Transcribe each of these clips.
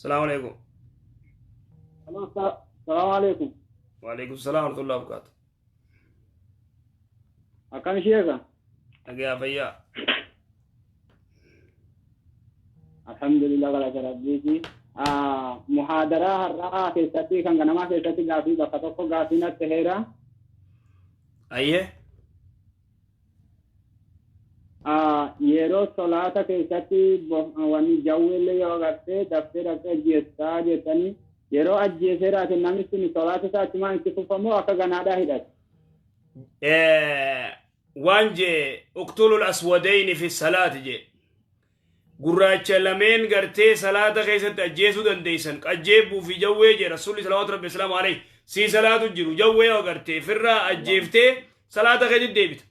السلام عليكم. السلام عليكم. وعليكم السلام ورحمة الله وبركاته. أكم شيخة؟ أجا فيا. الحمد لله ولا ربي. محاضرة الرأى في ستي كان ما في ستي قافي بقطعه قافي نتهرا. أيه. يرو صلاة في ستي واني جوّل يوغرتي دفتر أجيستا جتني يرو أجيسرا تنامي سني صلاة ساتي ما انتففمو أكا غنادا هدات. وانجي اقتلوا الأسودين في الصلاة جي. gurraacha lameen gartee salaata keessatti ajjeesuu dandeeysan ajjeebuu fi jawwee jee rasuulli salawaatu rabbi islaamu alayhi sii salaatu jiru jawwee yoo gartee firraa ajjeeftee salaata keessatti deebita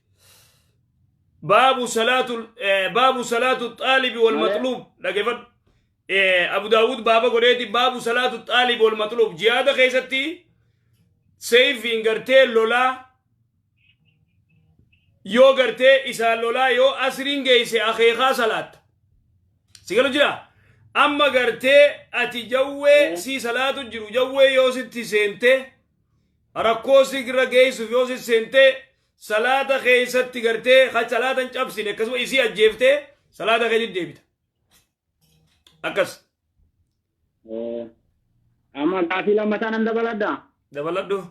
baabu salaatu xaalibi wal maxluub dhaggeeffadhu abu daawud baaba godheeti baabu salaatu xaalibi wal maxluub jihaada keessatti seeyfiin gartee lolaa yoo gartee isaan lolaa yoo asriin geeyse akeekaa salaatta sigalo jira amma gartee ati jawwee si salaatu jiru jawwee yoo sitti seente rakkoo sigira geessuuf yoo sitti seente salaata keessatti gartee ha salaatan cabsine akkasuma isii ajjeeftee salaata keessatti deebita akkas amma gaafii lammataan an dabaladhu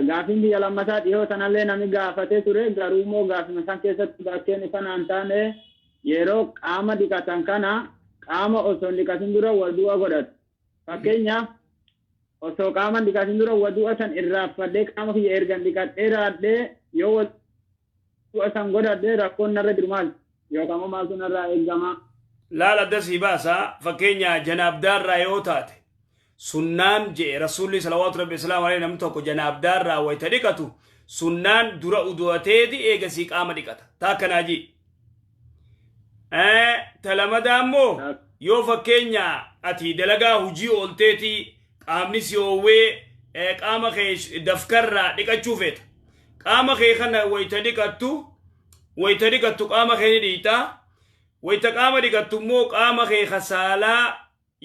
gaafiin biyya lammataa dhiyoo sanallee namni gaafatee ture garuu immoo gaafima san keessatti bakkeen ifan aan taane yeroo qaama dhiqatan kana qaama osoo hin dhiqatin dura wal du'a godhatu fakkeenyaaf osoo qaama hin dhiqatin dura wal du'a san irraanfadhee qaama kiyya ergan dhiqadhee raadhee yoo wal du'a san godhadhee rakkoon narra jiru maal yookaan maaltu narraa eegama laala dasii baasa fakkeenya janaabdaarraa yoo taate sunnaan je rasuulli salawaatu rabbi islaamu alayhi namni tokko janaabdaarraa wayta dhiqatu sunnaan dura udu'ateeti eegasii qaama dhiqata taakkanaaji talamadaa immoo yoo fakkeenya ati dalagaa hujii oolteeti qaamni si oowwee qaama kee dafkarraa dhiqachuu feeta qaama kee kana wayta dhiqattu qaama kee ni dhiitaa wayta qaama dhiqattu immoo qaama kee kasaalaa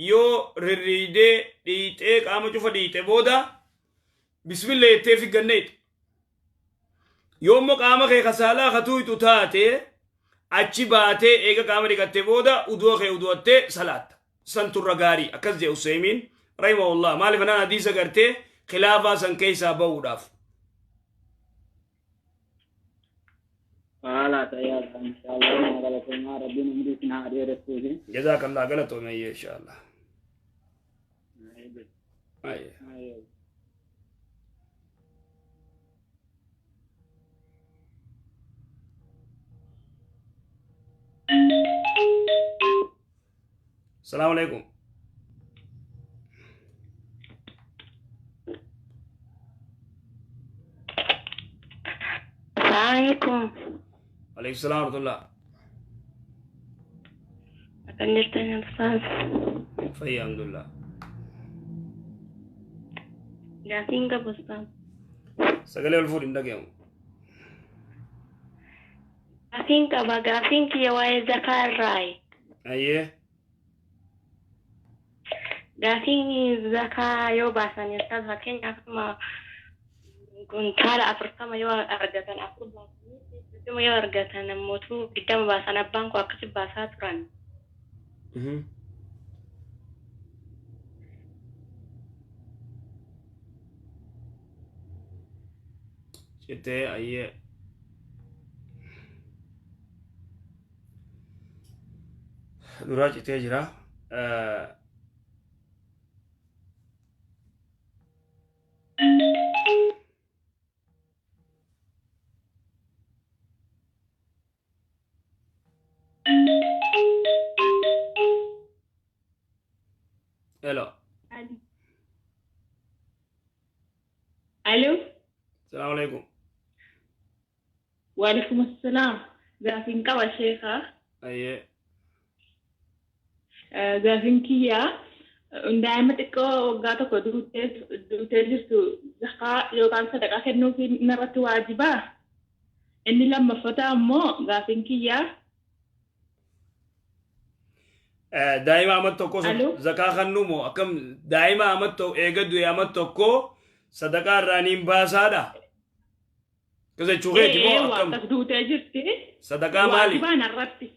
yoo rirriidee dhiixee qaama cufa dhiixe booda bismillah jettee figganneet yoo immoo qaama kee kasaalaa katuutu taate achi baatee eega qaama dhiqatte booda udu'a kee udu'attee salaatta santurra gaarii akkas jee Useymiin rahimahullah maaliif anaan hadiisa gartee khilaafaa san keessaa ba'uudhaaf إن شاء الله ما غلطنا ربنا مريتنا عليه رسوله جزاك الله غلطوا إن شاء الله أيه. السلام عليكم السلام عليكم عليكم السلام ورحمة الله أكلمتني أستاذ فيا الحمد لله جالسين قبل أستاذ سجل الفول عندك يوم جالسين كي واي زكاة الراي أيه جالسين زكاة يو باسان أستاذ لكن أفهم كنت على أفرقام يو أرجعتنا أقول ثم يو أرجعتنا موتو قدام باسان البنك وأكتب باسات ران شتى أيه دراج تجرا الو ألو السلام عليكم وعليكم السلام جالسين كوا شيخة أيه جالسين كيا دائما تكو وقاتا كدوتي جرتو زكاة يو كان صدقة كنو في نرات واجبة إني لما فتا أمو جالسين كيا دائما أمتوكو ألو زكاة خنومو أكم دائما أمتو إيجادو يا أمتوكو صدقاء رانين باسادا كذا تشوغيتي مو إيه أكم وقت دوتي جرتي صدقاء مالي واجبان الربتي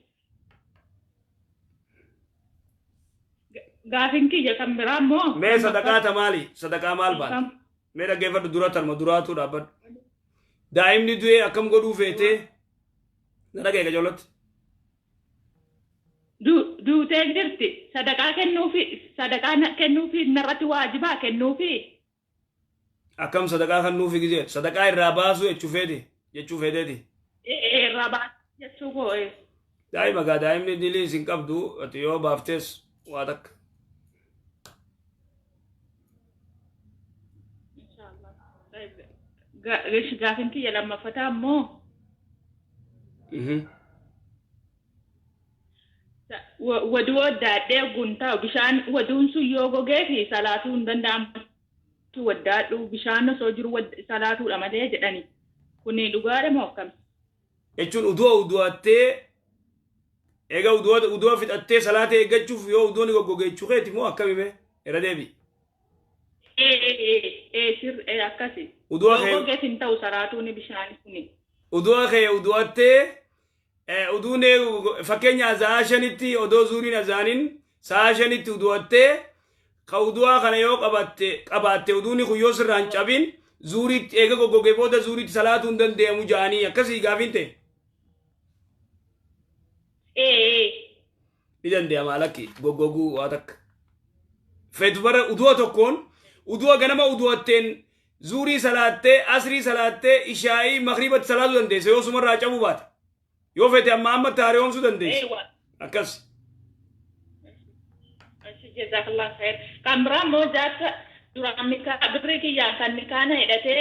قافين كي كم برامو مي صدقاء مالي صدقاء مال بان ميرا جيفر دوراتر مدوراتو رابط دائم ندوي أكم قدو فيتي نرى كيف جولت دوتي جرتي صدقاء كنو في نرتي واجبا كنو في أكم صدقاء خنو في جزير صدقاء الراباسو يتشوفيتي إيه رابع يسوقو إيه دائما قا دائم ندلي سنكبدو أتيو بافتس واتك إن شاء الله طيب قافين كي لما فتامو ودو دادي قنتا بشان ودون سو يوغو في صلاتون دندام ودادو بشان سوجر صلاتو لمدي جداني كوني لغاري موكم jechuun udu'attee egaa udu'a fixattee salaata eeggachuuf yoo udu'ni goggogeechuu keeti moo akkamime irra deebi sir akkasi udu'a kee goggeetin ta'u salaatuuni bishaan kuni udu'a kee udu'attee udu'ne fakkeenya sa'a shanitti odoo zuuriin azaanin sa'a shanitti udu'attee ka udu'a kana yoo qabaatte udu'ni kun yoo sirraan cabin zuuriitti eega goggogee booda zuuriitti salaatuu hin dandeemu ja'anii akkasii gaafin ta'e ni dandeema lakki goggoguu waa takka feetu bara udu'a tokkoon udu'a ganama udu'atteen zuurii salaattee asrii salaattee ishaa'ii makriibatti salaatuu dandeesse yoo sumarraa cabuu baate yoo feete amma taariyoomsuu dandeesse akkas jazakallah khair kamra mo jata duramika birriki ya kan nikana hidate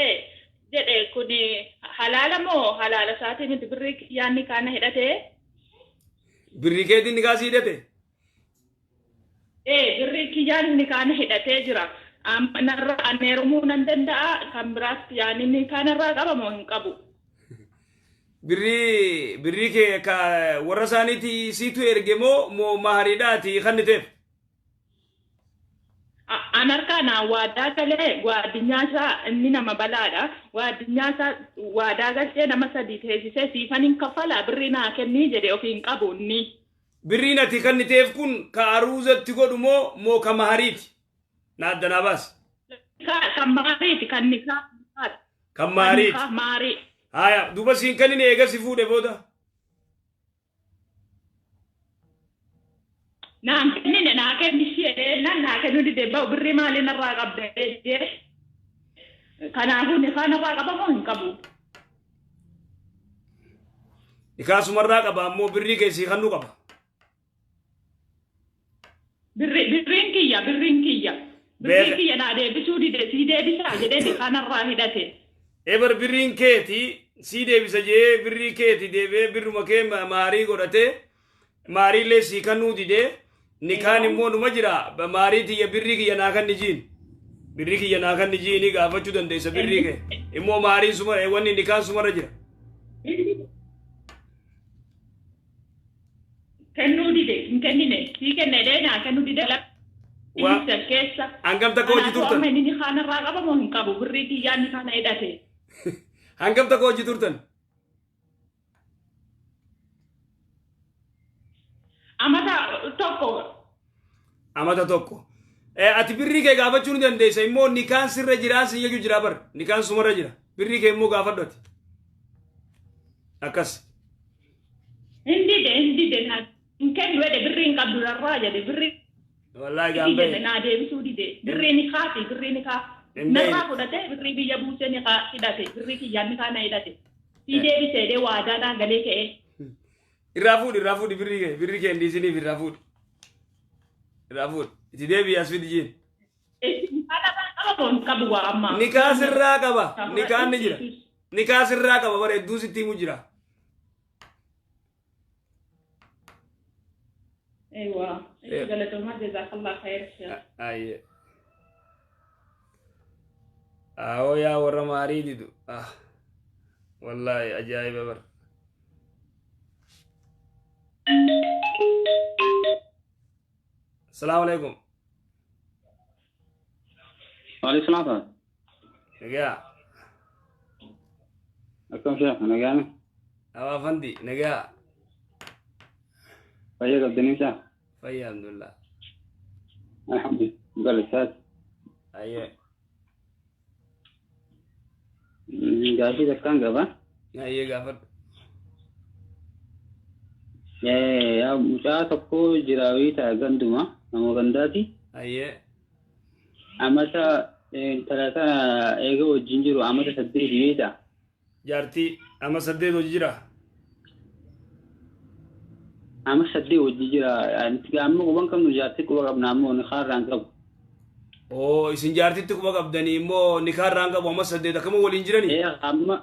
jede kuni halala saati ni birriki ya nikana hidate birrikeetiin nikaa siidhate birriki ya nikana hidate jira narra aneerumuu nan danda'a kan biraatti yaani nikanarraa qabamoo hin qabu birrii kee ka warra isaaniiti siitu erge moo mahariidhaati kanniteef anarkana waadaa galee waadinyaasaa inni nama balaadha waadinyaasaa waadaa galchee nama sadii teessisee siifan hin kaffala birrii naa kennii jedhe ofiin qabu inni birriin ati kanniteef kun ka aruuzatti godhu moo ka mahariiti na addanaa baas kan mahariiti kan nikaa kan mahariiti maarii haya duba siin kannin eega si fuudhe booda naan kennine naa kennishee naa kennu dide ba'u birrii maali narraa qabde jee kanaafuu nikaa narraa qabamoo hin qabu nikaa sumarraa qaba ammoo birrii keessii kannuu qaba birriin kiyya naa deebisuu dide sii deebisaa jedhee nikaa narraa hidhate ebar birriin keeti sii deebisa jee birrii keeti deebee birruma kee maarii godhate maariillee sii kannuu didee nikaan immoo numa jira maarii tiyya birrii kiyya naa kan nijiin birrii kiyya naa kan nijiini gaafachuu dandeessa birrii kee immoo maarii sumara wanni nikaan sumarra jira kennuu dide hin kennine sii kennedee naa kennuu dide keessa hangam takka hojii turtan inni nikaanarraa qabamoo hin qabu birrii kiyyaan nikaana hidhate hangam takka hojii turtan amata tokko ati birrii kee gaafachuu ni dandeessa immoo nikaan sirra jiraa si iyyuu jira bar nikaan sumarra jira birrii kee immoo gaafadhu ati akkas hindi de hin kennu jedhe birrii hin qabdu narraa jedhe birrii wallahi gaambee naa deebisuu dide birrii ni kaa narraa fudhate birrii biyya buusee ni kaa hidhate birrii kiyyaan ni kaa na hidhate sii deebisee dee waadaadhaan galee ka'ee irraa fuudhi birrii kee indiisiniif irraa fuudhi itti deebii as fidi jiin nikaa sirraa qaba nikaan ni jira nikaa sirraa qaba bara hedduu sitti himu jira awo yaa warra maarii didu wallahi ajaa'iba bara السلام عليكم. وعليكم السلام. نجا أكم شيخ أنا جامع. أبا فندي نجا. فيا قدني شيخ. فيا الحمد لله. الحمد لله. قال الأستاذ. أيه. جالس كان قبل. أيه قافر. يا mucaa tokko jiraawii ta'a ganduma nama gandaati. Ayyee. Amata talata eega wajjin jiru amata 8 beeta. Jaartii amma 8 hojii jira. Amata 8 wajjin jira. Amma quban kamnu jaartii quba qabna ammoo ni kaarraan qabu. Oo isin jaartitti quba qabdanii immoo ni kaarraan qabu amma 8 akkama waliin jiranii. Amma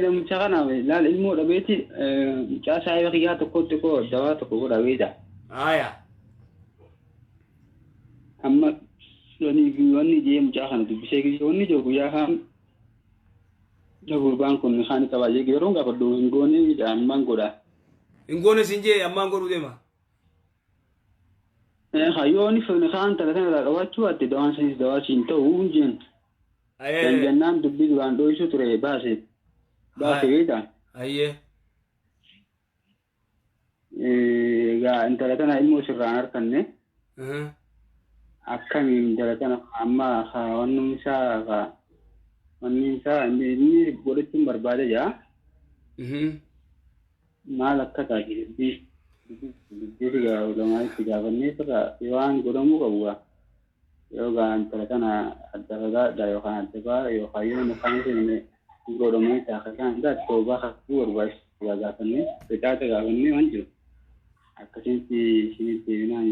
namicha kana laal ilmoo dhabeeti mucaa saayibaa kiyyaa tokkotti koo dawaa tokko godha beeta. Aya. Amma wanni jee mucaa kana dubbisee gisee wanni jiru guyyaa kaan gurbaan kun kaan qabaa jee yeroo gaafadhu hin goone ammaan godha. Hin goone sin jee ammaan godhuu deema. Hayyoonni fene kaan talatana irraa qabaachuu ati dawaan sanis dawaa siin ta'uu hin jeen. Jannaan dubbii duraan dho'isu ture baase. Baase beeta. Ayyee. Egaa intala tana ilmoo sirraan harkanne. Akkamiin intala tana amma wanni isaa inni godhachuun barbaade jaa. Maal akka taate dubbii lamaa itti gaafannee waan godhamuu qabu yoo intala tana adda fagaadha yookaan adda baa yookaan yoo mukaan seenne godhamee taasisan toobaa hakkuu barbaachisu gaafannee ricaata gaafannee waan jiru akkasitti isinitti deebinaan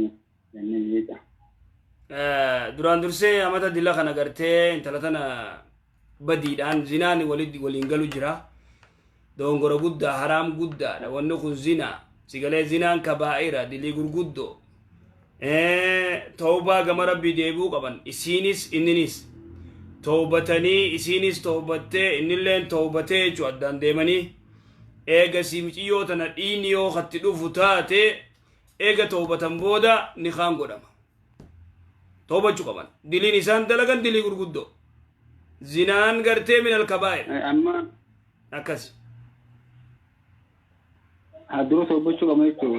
jennee beekta. Duraan dursee amata dila kana gartee intala tana badiidhaan zinaan waliin galu jira. Dongora guddaa haraam guddaadha wanni kun zinaa sigalee zinaan kabaa'ira dilii gurguddoo. Toobaa gama rabbii deebi'uu qaban isiinis inninis. Toobatanii isiinis toobattee innilleen toobatee jechuun addaan deemanii eega siimciyyoo tana dhiini yoo hatti dhufu taate eega toobatan booda ni kaan godhama. Toobachuu qaban. Diliin isaan dalagan dilii gurguddoo. Zinaan gartee minal kabaa'e. Amma akkas. Dura toobachuu qaban jechuun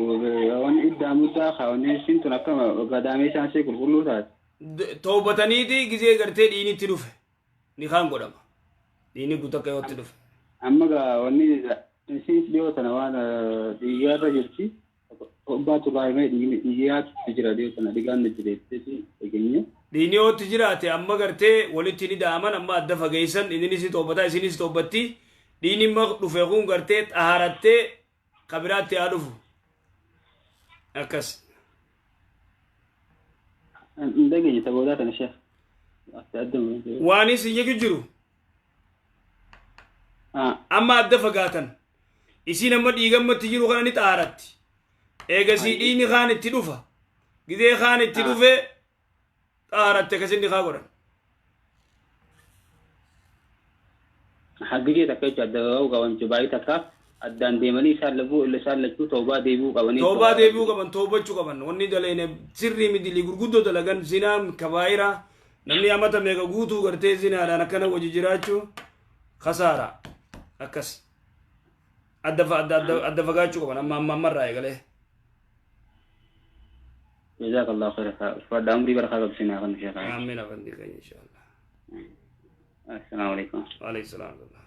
waan iddaa muddaa kaawwanii isiin tun akka gadaamee isaansee qulqulluu taate. Toobataniiti gizee gartee dhiinitti dhufe ni kaan godhama. Dhiini guutakka yootti dhufe. Amma gaa wanni isiin dhiyoo tana waan dhiyyaarra jirti. Baatu baay'ee dhiyyaatu jira dhiyoo tana dhigaan jireetti eegeenye. Dhiini yootti jiraate amma gartee walitti ni da'aman amma adda fageessan innis toobataa isinis toobatti dhiini immoo dhufe kun gartee xaarattee kabiraatti haa dhufu. Akkas. Ndageenye taboodaa kana sheekh. Waanis hin jiru. Amma adda fagaatan. Isiin amma dhiigammatti jiru kana ni xaaratti. Eegasii dhiini kaan itti dhufa. Gizee kaan itti dhufe xaaratte kasinni kaa godhan. Haggigee takka jechuudha adda baa'uu qaban baay'ee takka addaan deemanii isaan lachuu toobaa deebi'uu qabanii. Toobaa deebi'uu qaban toobachuu qaban wanni daleene sirrii midilii gurguddoo dalagan zinaan kabaayira namni amata meeqa guutuu gartee zinaadhaan akkana wajji jiraachuu kasaara akkas adda fagaachuu qaban amma ammarraa eegalee. جزاك الله خير فاد عمري بركة بسنا خن شيخ آمين أفندي إن شاء الله. السلام عليكم. وعليكم السلام ورحمة الله.